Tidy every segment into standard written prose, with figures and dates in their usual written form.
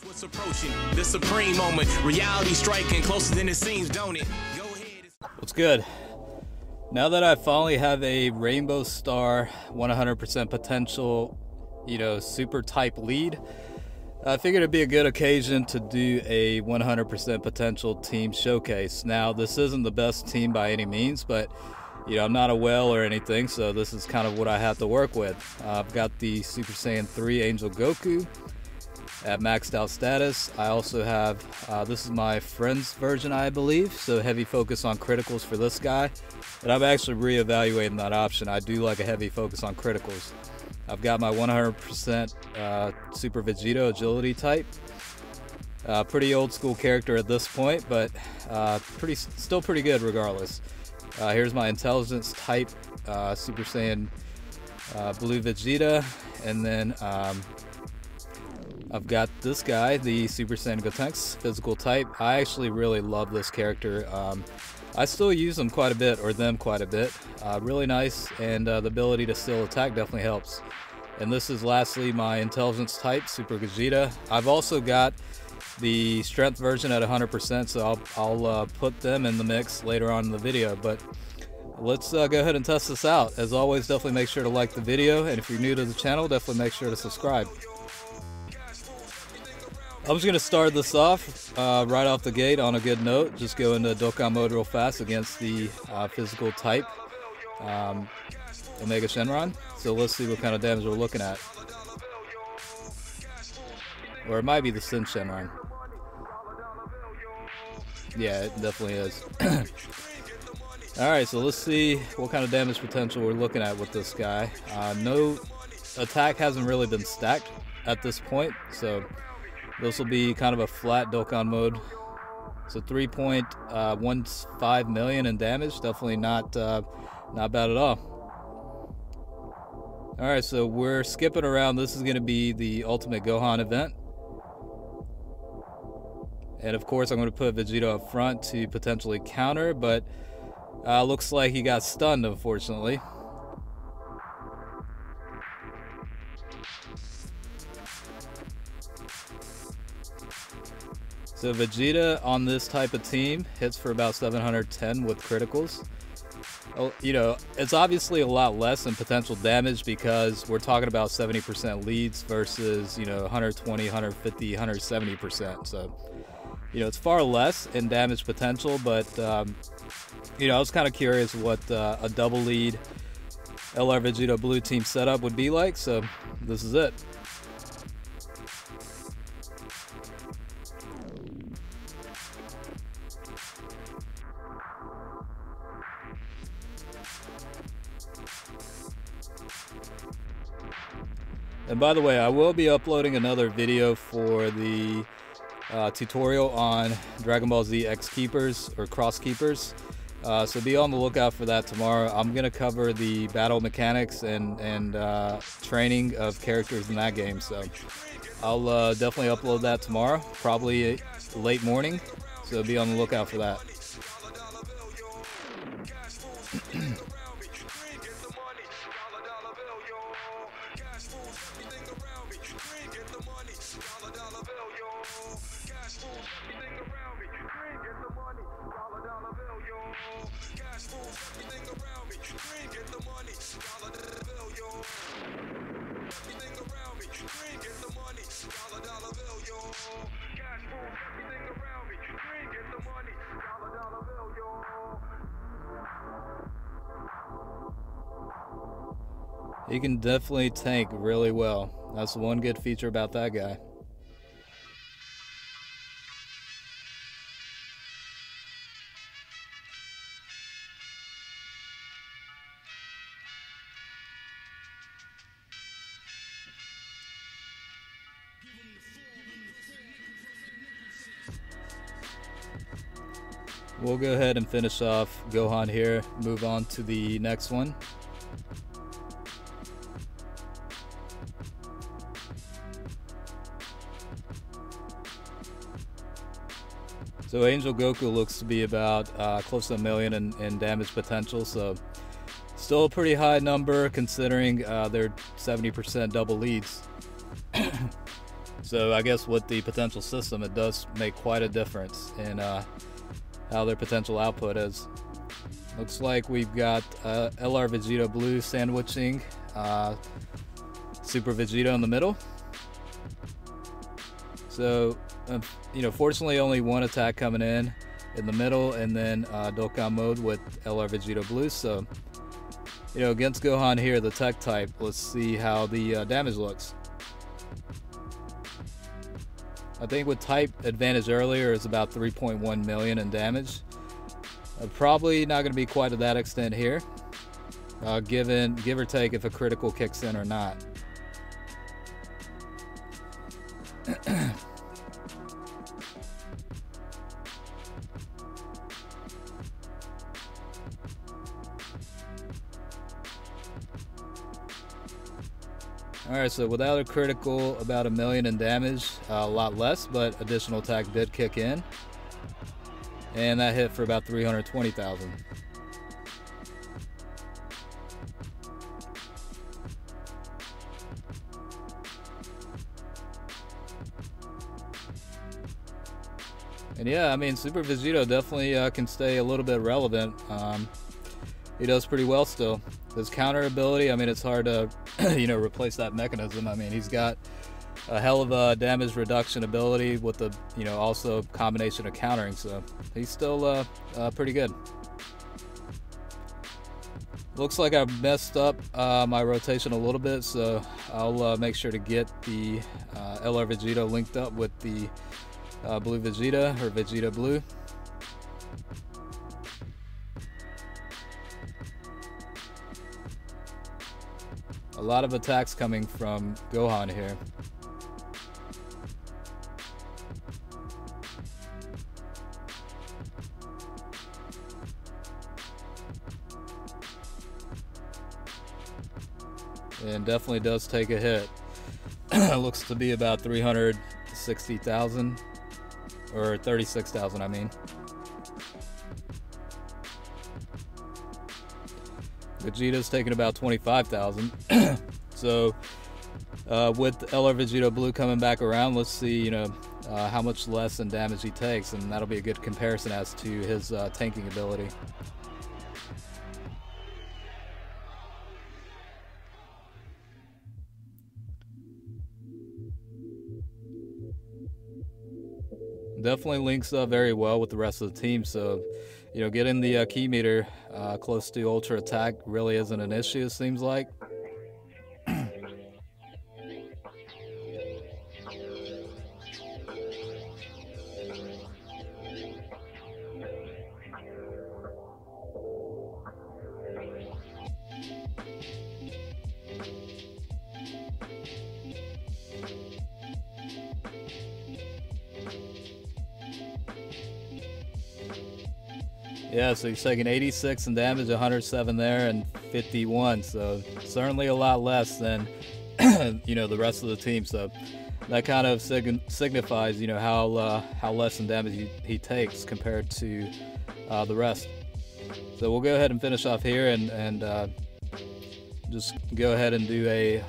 What's approaching the supreme moment, reality striking closer than it seems, don't it? Go ahead. What's good? Now that I finally have a Rainbow Star 100% potential, super type lead, I figured it'd be a good occasion to do a 100% potential team showcase. Now, this isn't the best team by any means, but I'm not a whale or anything, so this is kind of what I have to work with. I've got the Super Saiyan 3 Angel Goku at maxed out status. I also have, this is my friend's version, I believe, so heavy focus on criticals for this guy. And I'm actually reevaluating that option. I do like a heavy focus on criticals. I've got my 100% Super Vegito agility type. Pretty old school character at this point, but still pretty good regardless. Here's my intelligence type Super Saiyan Blue Vegeta, and then I've got this guy, the Super Saiyan Gotenks physical type. I actually really love this character. I still use them quite a bit, or them quite a bit. Really nice, and the ability to still attack definitely helps. And this is lastly my intelligence type, Super Vegeta. I've also got the strength version at 100%, so I'll put them in the mix later on in the video. But let's go ahead and test this out. As always, definitely make sure to like the video, and if you're new to the channel, definitely make sure to subscribe. I'm just going to start this off right off the gate on a good note. Just go into Dokkan mode real fast against the physical type Omega Shenron. So let's see what kind of damage we're looking at. Or it might be the Sin Shenron. Yeah, it definitely is. Alright, so let's see what kind of damage potential we're looking at with this guy. No attack hasn't really been stacked at this point, so this will be kind of a flat Dokkan mode. So 3.15 million in damage, definitely not bad at all. Alright, so we're skipping around. This is going to be the Ultimate Gohan event. And of course I'm going to put Vegito up front to potentially counter, but looks like he got stunned, unfortunately. So Vegeta on this type of team hits for about 710 with criticals. It's obviously a lot less in potential damage because we're talking about 70% leads versus, 120, 150, 170%. So, it's far less in damage potential, but, I was kind of curious what a double lead LR Vegito Blue team setup would be like, so this is it. And by the way, I will be uploading another video for the tutorial on Dragon Ball Z X Keepers or Cross Keepers. So be on the lookout for that tomorrow. I'm going to cover the battle mechanics and training of characters in that game. So I'll definitely upload that tomorrow, probably late morning. So be on the lookout for that. He can definitely tank really well. That's one good feature about that guy. We'll go ahead and finish off Gohan here, move on to the next one. So Angel Goku looks to be about close to 1 million in damage potential, so still a pretty high number considering their 70% double leads. So I guess with the potential system, it does make quite a difference in how their potential output is. Looks like we've got LR Vegito Blue sandwiching Super Vegito in the middle. So, fortunately only one attack coming in the middle, and then Dokkan mode with LR Vegito Blue. So, against Gohan here, the tech type, let's see how the damage looks. I think with type advantage earlier is about 3.1 million in damage. Probably not going to be quite to that extent here, give or take if a critical kicks in or not. Alright, so without a critical, about 1 million in damage, a lot less, but additional attack did kick in. And that hit for about 320,000. And yeah, I mean, Super Vegito definitely can stay a little bit relevant. He does pretty well still. His counter ability, I mean, it's hard to, replace that mechanism. I mean, he's got a hell of a damage reduction ability with the, also combination of countering. So he's still pretty good. Looks like I messed up my rotation a little bit, so I'll make sure to get the LR Vegito linked up with the Blue Vegeta, or Vegito Blue. A lot of attacks coming from Gohan here. And definitely does take a hit. Looks to be about 360,000, or 36,000, I mean. Vegeta's taking about 25,000. So with LR Vegito Blue coming back around, let's see, how much less in damage he takes, and that'll be a good comparison as to his tanking ability. Definitely links up very well with the rest of the team, so getting the key meter close to ultra attack really isn't an issue, it seems like. Yeah, so he's taking 86 in damage, 107 there, and 51. So certainly a lot less than the rest of the team. So that kind of signifies how less in damage he takes compared to the rest. So we'll go ahead and finish off here and just go ahead and do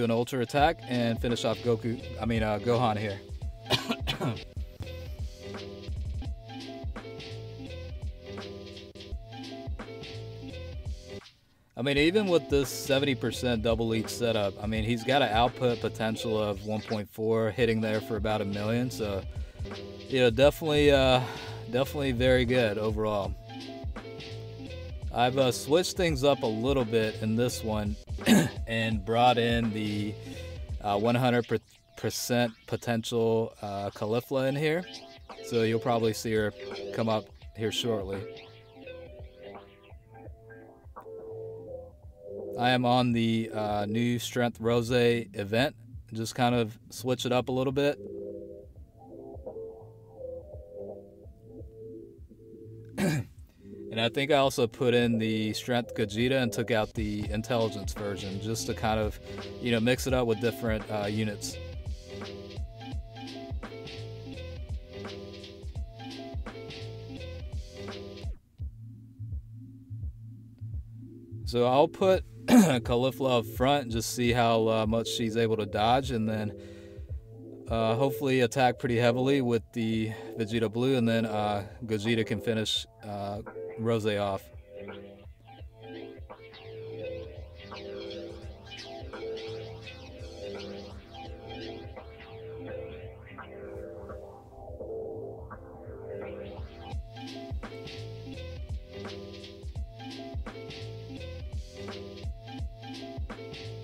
an ultra attack and finish off Gohan here. I mean, even with this 70% double lead setup, I mean, he's got an output potential of 1.4, hitting there for about 1 million. So, definitely very good overall. I've switched things up a little bit in this one and brought in the 100% potential Caulifla in here. So you'll probably see her come up here shortly. I am on the new Strength Rose event. Just kind of switch it up a little bit. And I think I also put in the Strength Gogeta and took out the Intelligence version just to kind of, mix it up with different units. So I'll put Caulifla up front and just see how much she's able to dodge, and then hopefully attack pretty heavily with the Vegito Blue, and then Gogeta can finish Rose off.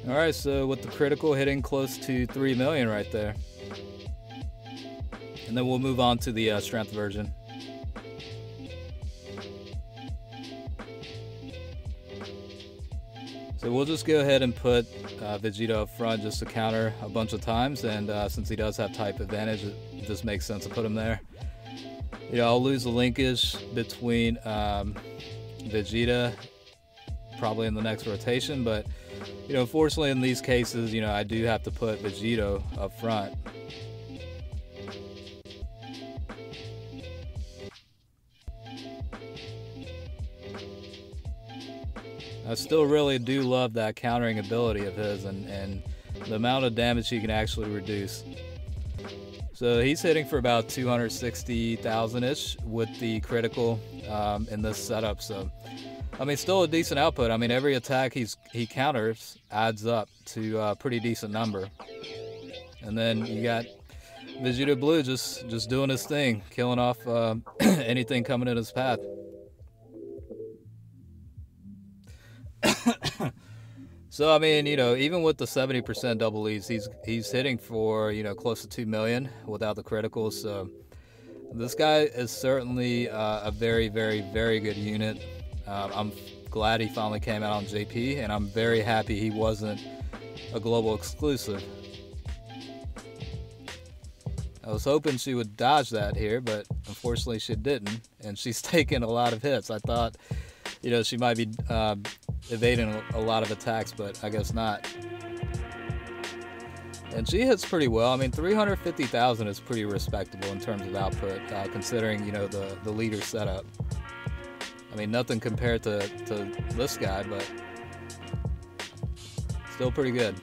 Alright, so with the critical hitting close to 3 million right there. And then we'll move on to the strength version. So we'll just go ahead and put Vegito up front just to counter a bunch of times, and since he does have type advantage, it just makes sense to put him there. You know, I'll lose the linkage between Vegeta probably in the next rotation, but you know, unfortunately in these cases, you know, I do have to put Vegito up front. I still really do love that countering ability of his, and the amount of damage he can actually reduce. So he's hitting for about 260,000-ish with the critical in this setup. So I mean, still a decent output. I mean, every attack he counters adds up to a pretty decent number. And then you got Vegito Blue just doing his thing, killing off anything coming in his path. So I mean, you know, even with the 70% double leads, he's hitting for, you know, close to 2 million without the criticals. So this guy is certainly a very, very, very good unit. I'm glad he finally came out on JP, and I'm very happy he wasn't a global exclusive. I was hoping she would dodge that here, but unfortunately she didn't, and she's taken a lot of hits. I thought, you know, she might be evading a lot of attacks, but I guess not. And she hits pretty well. I mean, 350,000 is pretty respectable in terms of output, considering, you know, the leader setup. I mean, nothing compared to this guy, but still pretty good.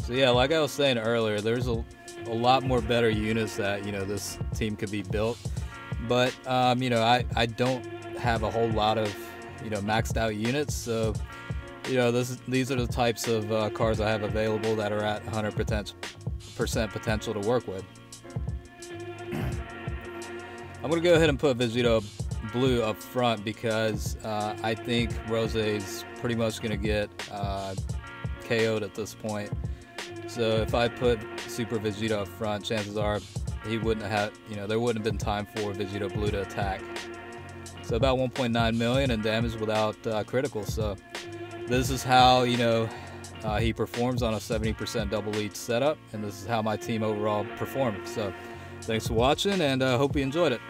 So yeah, like I was saying earlier, there's a lot more better units that, you know, this team could be built. But, you know, I don't have a whole lot of, you know, maxed out units. So, you know, these are the types of cards I have available that are at 100% potential to work with. I'm going to go ahead and put Vegito Blue up front because I think Rose's pretty much going to get KO'd at this point. So if I put Super Vegito up front, chances are he wouldn't have, you know, there wouldn't have been time for Vegito Blue to attack. So about 1.9 million in damage without critical. So this is how, you know, he performs on a 70% double lead setup, and this is how my team overall performed. So thanks for watching, and hope you enjoyed it.